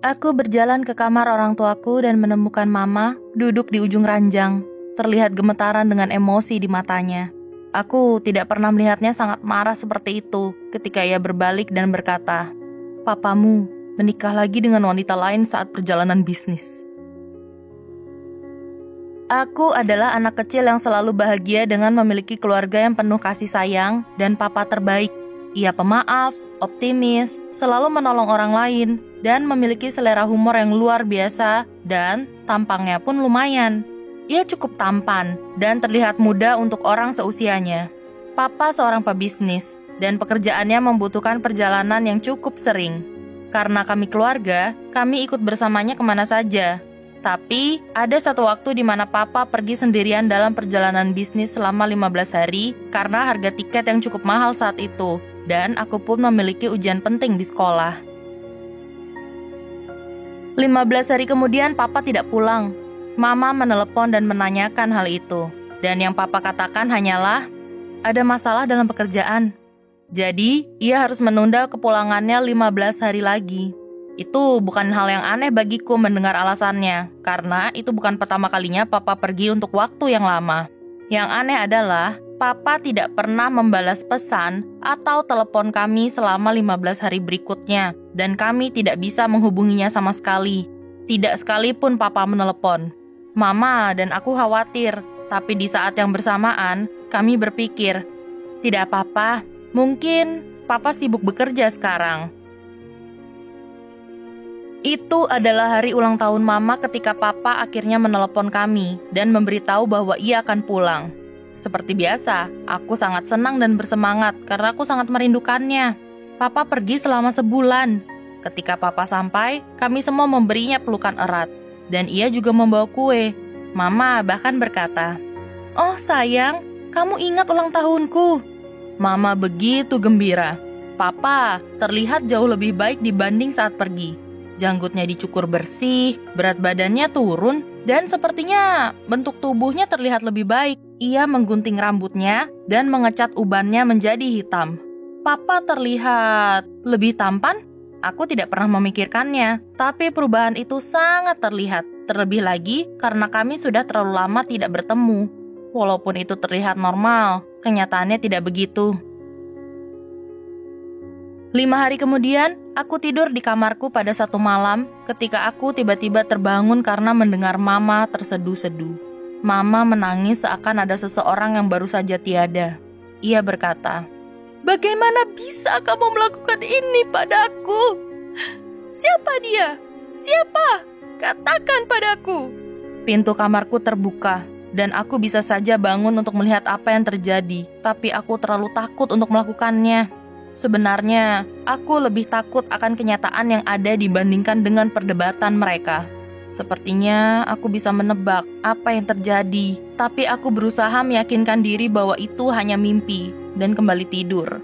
Aku berjalan ke kamar orang tuaku dan menemukan Mama duduk di ujung ranjang, terlihat gemetaran dengan emosi di matanya. Aku tidak pernah melihatnya sangat marah seperti itu ketika ia berbalik dan berkata, "Papamu menikah lagi dengan wanita lain saat perjalanan bisnis." Aku adalah anak kecil yang selalu bahagia dengan memiliki keluarga yang penuh kasih sayang dan papa terbaik. Ia pemaaf, optimis, selalu menolong orang lain, dan memiliki selera humor yang luar biasa dan tampangnya pun lumayan. Ia cukup tampan dan terlihat muda untuk orang seusianya. Papa seorang pebisnis dan pekerjaannya membutuhkan perjalanan yang cukup sering. Karena kami keluarga, kami ikut bersamanya kemana saja. Tapi, ada satu waktu di mana Papa pergi sendirian dalam perjalanan bisnis selama 15 hari karena harga tiket yang cukup mahal saat itu, dan aku pun memiliki ujian penting di sekolah. 15 hari kemudian Papa tidak pulang. Mama menelepon dan menanyakan hal itu, dan yang Papa katakan hanyalah, ada masalah dalam pekerjaan. Jadi, ia harus menunda kepulangannya 15 hari lagi. Itu bukan hal yang aneh bagiku mendengar alasannya, karena itu bukan pertama kalinya Papa pergi untuk waktu yang lama. Yang aneh adalah, Papa tidak pernah membalas pesan atau telepon kami selama 15 hari berikutnya, dan kami tidak bisa menghubunginya sama sekali. Tidak sekalipun Papa menelepon. Mama dan aku khawatir, tapi di saat yang bersamaan, kami berpikir, tidak apa-apa, mungkin Papa sibuk bekerja sekarang. Itu adalah hari ulang tahun Mama ketika Papa akhirnya menelepon kami dan memberitahu bahwa ia akan pulang. Seperti biasa, aku sangat senang dan bersemangat karena aku sangat merindukannya. Papa pergi selama sebulan. Ketika Papa sampai, kami semua memberinya pelukan erat. Dan ia juga membawa kue. Mama bahkan berkata, "Oh sayang, kamu ingat ulang tahunku." Mama begitu gembira. Papa terlihat jauh lebih baik dibanding saat pergi. Janggutnya dicukur bersih, berat badannya turun, dan sepertinya bentuk tubuhnya terlihat lebih baik. Ia menggunting rambutnya dan mengecat ubannya menjadi hitam. Papa terlihat lebih tampan? Aku tidak pernah memikirkannya, tapi perubahan itu sangat terlihat. Terlebih lagi karena kami sudah terlalu lama tidak bertemu. Walaupun itu terlihat normal, kenyataannya tidak begitu. 5 hari kemudian, aku tidur di kamarku pada satu malam ketika aku tiba-tiba terbangun karena mendengar Mama terseduh-seduh. Mama menangis seakan ada seseorang yang baru saja tiada. Ia berkata, "Bagaimana bisa kamu melakukan ini padaku? Siapa dia? Siapa? Katakan padaku." Pintu kamarku terbuka, dan aku bisa saja bangun untuk melihat apa yang terjadi, tapi aku terlalu takut untuk melakukannya. Sebenarnya, aku lebih takut akan kenyataan yang ada dibandingkan dengan perdebatan mereka. Sepertinya aku bisa menebak apa yang terjadi, tapi aku berusaha meyakinkan diri bahwa itu hanya mimpi dan kembali tidur.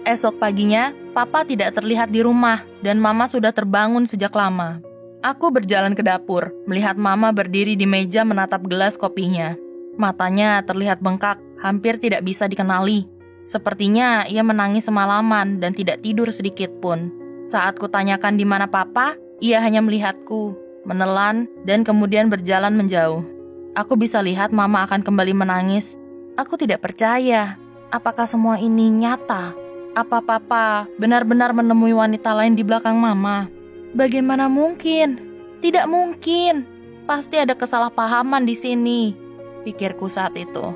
Esok paginya, Papa tidak terlihat di rumah dan Mama sudah terbangun sejak lama. Aku berjalan ke dapur, melihat Mama berdiri di meja menatap gelas kopinya. Matanya terlihat bengkak, hampir tidak bisa dikenali. Sepertinya ia menangis semalaman dan tidak tidur sedikit pun. Saat kutanyakan di mana Papa, ia hanya melihatku, menelan, dan kemudian berjalan menjauh. Aku bisa lihat Mama akan kembali menangis. Aku tidak percaya. Apakah semua ini nyata? Apa Papa benar-benar menemui wanita lain di belakang Mama? Bagaimana mungkin? Tidak mungkin. Pasti ada kesalahpahaman di sini, pikirku saat itu.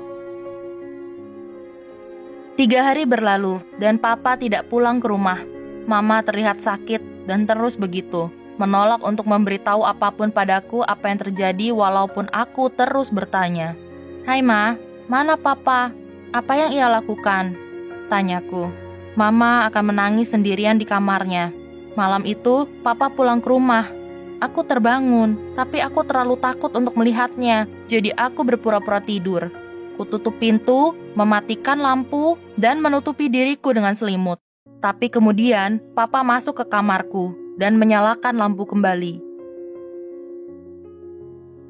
3 hari berlalu, dan Papa tidak pulang ke rumah. Mama terlihat sakit dan terus begitu, menolak untuk memberitahu apapun padaku apa yang terjadi walaupun aku terus bertanya. "Hai Ma, mana Papa? Apa yang ia lakukan?" Tanyaku. Mama akan menangis sendirian di kamarnya. Malam itu, Papa pulang ke rumah. Aku terbangun, tapi aku terlalu takut untuk melihatnya, jadi aku berpura-pura tidur. Kututup pintu, mematikan lampu, dan menutupi diriku dengan selimut. Tapi kemudian, Papa masuk ke kamarku dan menyalakan lampu kembali.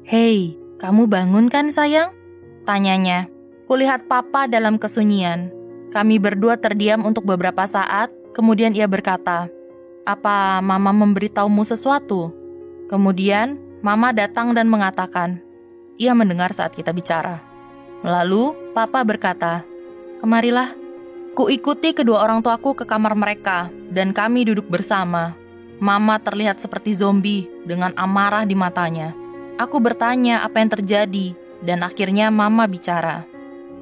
"Hei, kamu bangun kan sayang?" tanyanya. Kulihat Papa dalam kesunyian. Kami berdua terdiam untuk beberapa saat, kemudian ia berkata, Apa Mama memberitahumu sesuatu? Kemudian, Mama datang dan mengatakan, ia mendengar saat kita bicara. Lalu, Papa berkata, kemarilah. Kuikuti kedua orang tuaku ke kamar mereka, dan kami duduk bersama. Mama terlihat seperti zombie, dengan amarah di matanya. Aku bertanya apa yang terjadi, dan akhirnya Mama bicara.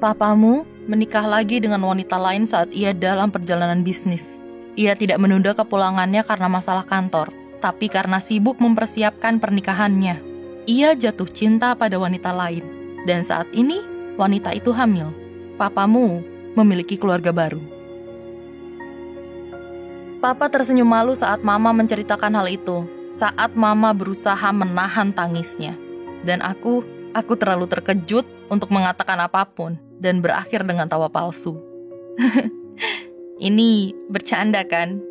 Papamu menikah lagi dengan wanita lain saat ia dalam perjalanan bisnis. Ia tidak menunda kepulangannya karena masalah kantor, tapi karena sibuk mempersiapkan pernikahannya. Ia jatuh cinta pada wanita lain, dan saat ini wanita itu hamil. Papamu memiliki keluarga baru. Papa tersenyum malu saat Mama menceritakan hal itu, saat Mama berusaha menahan tangisnya. Dan aku terlalu terkejut untuk mengatakan apapun, dan berakhir dengan tawa palsu. Ini bercanda kan?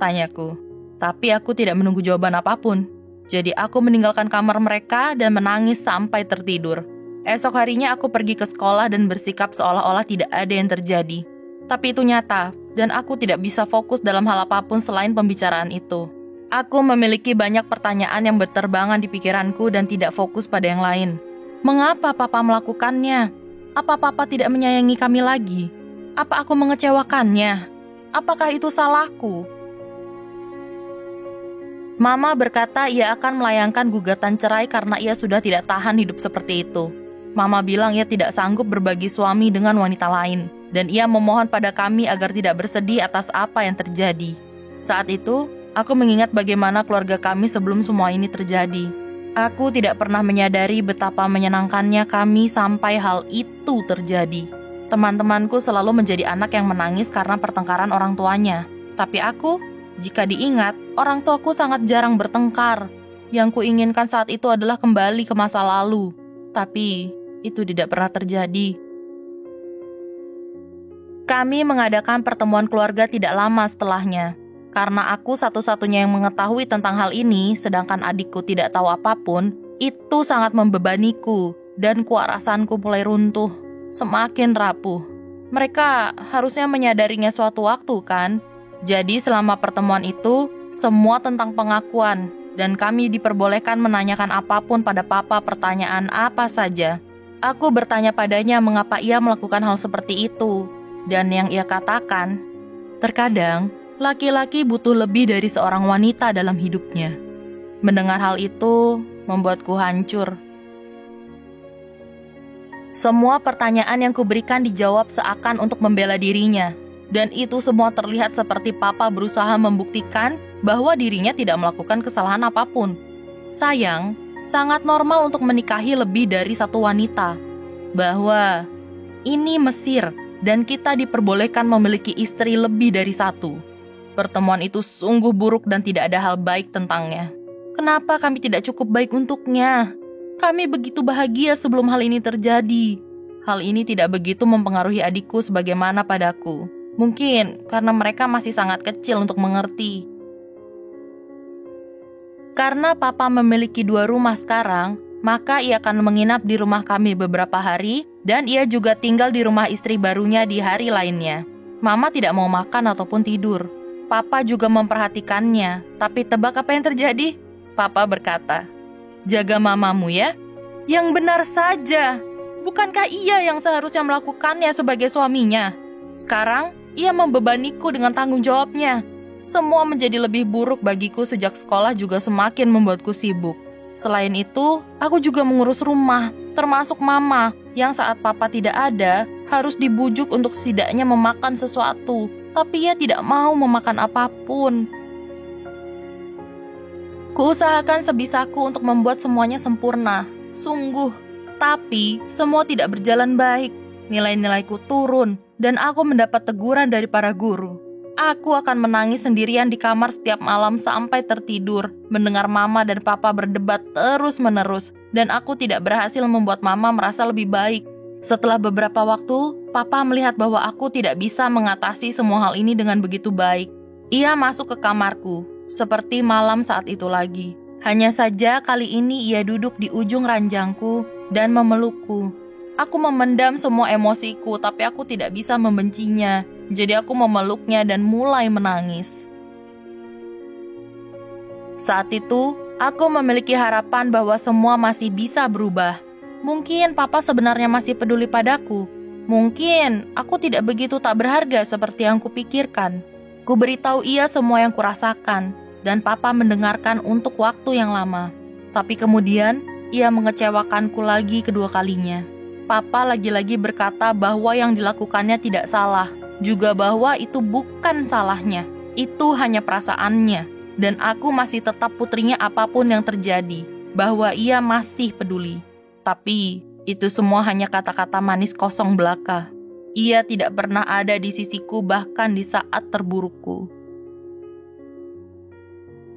Tanyaku. Tapi aku tidak menunggu jawaban apapun. Jadi aku meninggalkan kamar mereka dan menangis sampai tertidur. Esok harinya aku pergi ke sekolah dan bersikap seolah-olah tidak ada yang terjadi. Tapi itu nyata, dan aku tidak bisa fokus dalam hal apapun selain pembicaraan itu. Aku memiliki banyak pertanyaan yang berterbangan di pikiranku dan tidak fokus pada yang lain. Mengapa Papa melakukannya? Apa Papa tidak menyayangi kami lagi? Apa aku mengecewakannya? Apakah itu salahku? Mama berkata ia akan melayangkan gugatan cerai karena ia sudah tidak tahan hidup seperti itu. Mama bilang ia tidak sanggup berbagi suami dengan wanita lain, dan ia memohon pada kami agar tidak bersedih atas apa yang terjadi. Saat itu, aku mengingat bagaimana keluarga kami sebelum semua ini terjadi. Aku tidak pernah menyadari betapa menyenangkannya kami sampai hal itu terjadi. Teman-temanku selalu menjadi anak yang menangis karena pertengkaran orang tuanya. Tapi aku, jika diingat, orang tuaku sangat jarang bertengkar. Yang kuinginkan saat itu adalah kembali ke masa lalu. Tapi itu tidak pernah terjadi. Kami mengadakan pertemuan keluarga tidak lama setelahnya. Karena aku satu-satunya yang mengetahui tentang hal ini, sedangkan adikku tidak tahu apapun, itu sangat membebaniku, dan kewarasanku mulai runtuh, semakin rapuh. Mereka harusnya menyadarinya suatu waktu, kan? Jadi selama pertemuan itu, semua tentang pengakuan, dan kami diperbolehkan menanyakan apapun pada Papa, pertanyaan apa saja. Aku bertanya padanya mengapa ia melakukan hal seperti itu, dan yang ia katakan, terkadang laki-laki butuh lebih dari seorang wanita dalam hidupnya. Mendengar hal itu membuatku hancur. Semua pertanyaan yang kuberikan dijawab seakan untuk membela dirinya, dan itu semua terlihat seperti Papa berusaha membuktikan bahwa dirinya tidak melakukan kesalahan apapun. Sayang, sangat normal untuk menikahi lebih dari satu wanita. Bahwa ini Mesir dan kita diperbolehkan memiliki istri lebih dari satu. Pertemuan itu sungguh buruk dan tidak ada hal baik tentangnya. Kenapa kami tidak cukup baik untuknya? Kami begitu bahagia sebelum hal ini terjadi. Hal ini tidak begitu mempengaruhi adikku sebagaimana padaku. Mungkin karena mereka masih sangat kecil untuk mengerti. Karena Papa memiliki 2 rumah sekarang, maka ia akan menginap di rumah kami beberapa hari, dan ia juga tinggal di rumah istri barunya di hari lainnya. Mama tidak mau makan ataupun tidur. Papa juga memperhatikannya, tapi tebak apa yang terjadi? Papa berkata, jaga mamamu ya. Yang benar saja. Bukankah ia yang seharusnya melakukannya sebagai suaminya? Sekarang, ia membebaniku dengan tanggung jawabnya. Semua menjadi lebih buruk bagiku sejak sekolah juga semakin membuatku sibuk. Selain itu, aku juga mengurus rumah, termasuk Mama, yang saat Papa tidak ada, harus dibujuk untuk setidaknya memakan sesuatu. Tapi ia tidak mau memakan apapun. Kuusahakan sebisaku untuk membuat semuanya sempurna, sungguh. Tapi, semua tidak berjalan baik. Nilai-nilaiku turun, dan aku mendapat teguran dari para guru. Aku akan menangis sendirian di kamar setiap malam sampai tertidur, mendengar Mama dan Papa berdebat terus-menerus, dan aku tidak berhasil membuat Mama merasa lebih baik. Setelah beberapa waktu, Papa melihat bahwa aku tidak bisa mengatasi semua hal ini dengan begitu baik. Ia masuk ke kamarku, seperti malam saat itu lagi. Hanya saja kali ini ia duduk di ujung ranjangku dan memelukku. Aku memendam semua emosiku, tapi aku tidak bisa membencinya. Jadi aku memeluknya dan mulai menangis. Saat itu, aku memiliki harapan bahwa semua masih bisa berubah. Mungkin papa sebenarnya masih peduli padaku. Mungkin aku tidak begitu tak berharga seperti yang kupikirkan. Ku beritahu ia semua yang kurasakan, dan papa mendengarkan untuk waktu yang lama. Tapi kemudian, ia mengecewakanku lagi kedua kalinya. Papa lagi-lagi berkata bahwa yang dilakukannya tidak salah, juga bahwa itu bukan salahnya, itu hanya perasaannya, dan aku masih tetap putrinya apapun yang terjadi, bahwa ia masih peduli. Tapi, itu semua hanya kata-kata manis kosong belaka. Ia tidak pernah ada di sisiku bahkan di saat terburukku.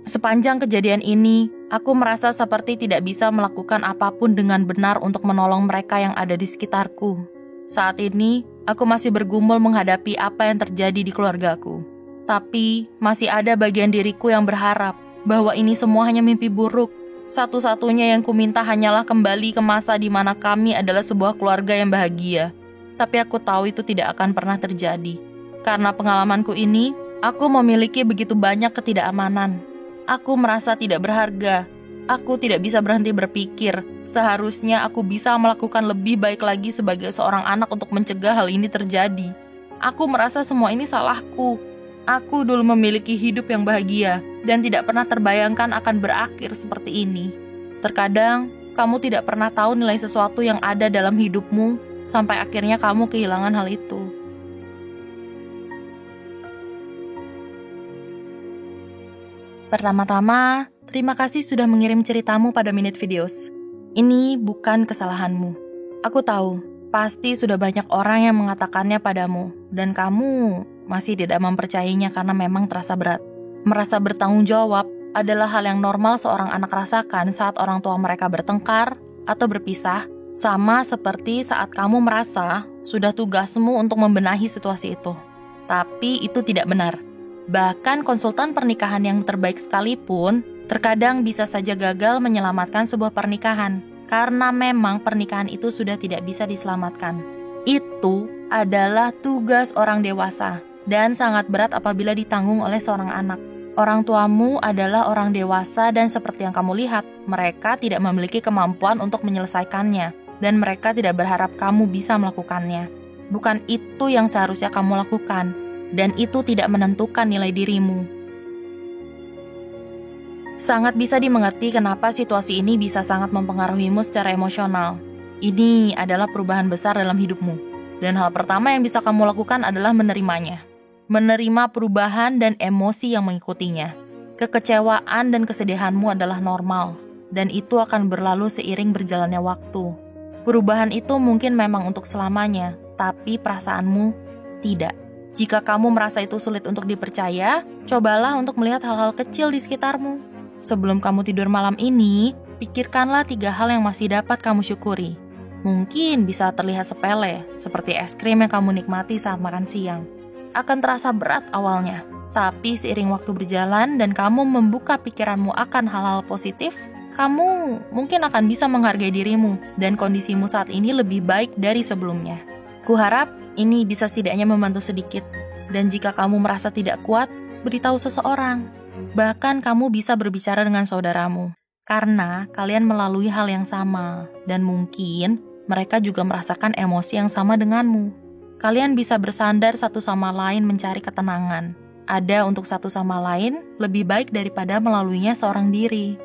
Sepanjang kejadian ini, aku merasa seperti tidak bisa melakukan apapun dengan benar untuk menolong mereka yang ada di sekitarku. Saat ini, aku masih bergumul menghadapi apa yang terjadi di keluargaku. Tapi, masih ada bagian diriku yang berharap bahwa ini semua hanya mimpi buruk. Satu-satunya yang kuminta hanyalah kembali ke masa di mana kami adalah sebuah keluarga yang bahagia. Tapi aku tahu itu tidak akan pernah terjadi. Karena pengalamanku ini, aku memiliki begitu banyak ketidakamanan. Aku merasa tidak berharga. Aku tidak bisa berhenti berpikir. Seharusnya aku bisa melakukan lebih baik lagi sebagai seorang anak untuk mencegah hal ini terjadi. Aku merasa semua ini salahku. Aku dulu memiliki hidup yang bahagia dan tidak pernah terbayangkan akan berakhir seperti ini. Terkadang, kamu tidak pernah tahu nilai sesuatu yang ada dalam hidupmu sampai akhirnya kamu kehilangan hal itu. Pertama-tama, terima kasih sudah mengirim ceritamu pada Minute Videos. Ini bukan kesalahanmu. Aku tahu, pasti sudah banyak orang yang mengatakannya padamu, dan kamu masih tidak mempercayainya karena memang terasa berat. Merasa bertanggung jawab adalah hal yang normal seorang anak rasakan saat orang tua mereka bertengkar atau berpisah, sama seperti saat kamu merasa sudah tugasmu untuk membenahi situasi itu. Tapi itu tidak benar. Bahkan konsultan pernikahan yang terbaik sekalipun, terkadang bisa saja gagal menyelamatkan sebuah pernikahan, karena memang pernikahan itu sudah tidak bisa diselamatkan. Itu adalah tugas orang dewasa, dan sangat berat apabila ditanggung oleh seorang anak. Orang tuamu adalah orang dewasa dan seperti yang kamu lihat, mereka tidak memiliki kemampuan untuk menyelesaikannya, dan mereka tidak berharap kamu bisa melakukannya. Bukan itu yang seharusnya kamu lakukan. Dan itu tidak menentukan nilai dirimu. Sangat bisa dimengerti kenapa situasi ini bisa sangat mempengaruhimu secara emosional. Ini adalah perubahan besar dalam hidupmu. Dan hal pertama yang bisa kamu lakukan adalah menerimanya. Menerima perubahan dan emosi yang mengikutinya. Kekecewaan dan kesedihanmu adalah normal. Dan itu akan berlalu seiring berjalannya waktu. Perubahan itu mungkin memang untuk selamanya, tapi perasaanmu tidak. Jika kamu merasa itu sulit untuk dipercaya, cobalah untuk melihat hal-hal kecil di sekitarmu. Sebelum kamu tidur malam ini, pikirkanlah 3 hal yang masih dapat kamu syukuri. Mungkin bisa terlihat sepele, seperti es krim yang kamu nikmati saat makan siang. Akan terasa berat awalnya, tapi seiring waktu berjalan dan kamu membuka pikiranmu akan hal-hal positif, kamu mungkin akan bisa menghargai dirimu dan kondisimu saat ini lebih baik dari sebelumnya. Kuharap ini bisa setidaknya membantu sedikit. Dan jika kamu merasa tidak kuat, beritahu seseorang. Bahkan kamu bisa berbicara dengan saudaramu. Karena kalian melalui hal yang sama. Dan mungkin mereka juga merasakan emosi yang sama denganmu. Kalian bisa bersandar satu sama lain mencari ketenangan. Ada untuk satu sama lain lebih baik daripada melaluinya seorang diri.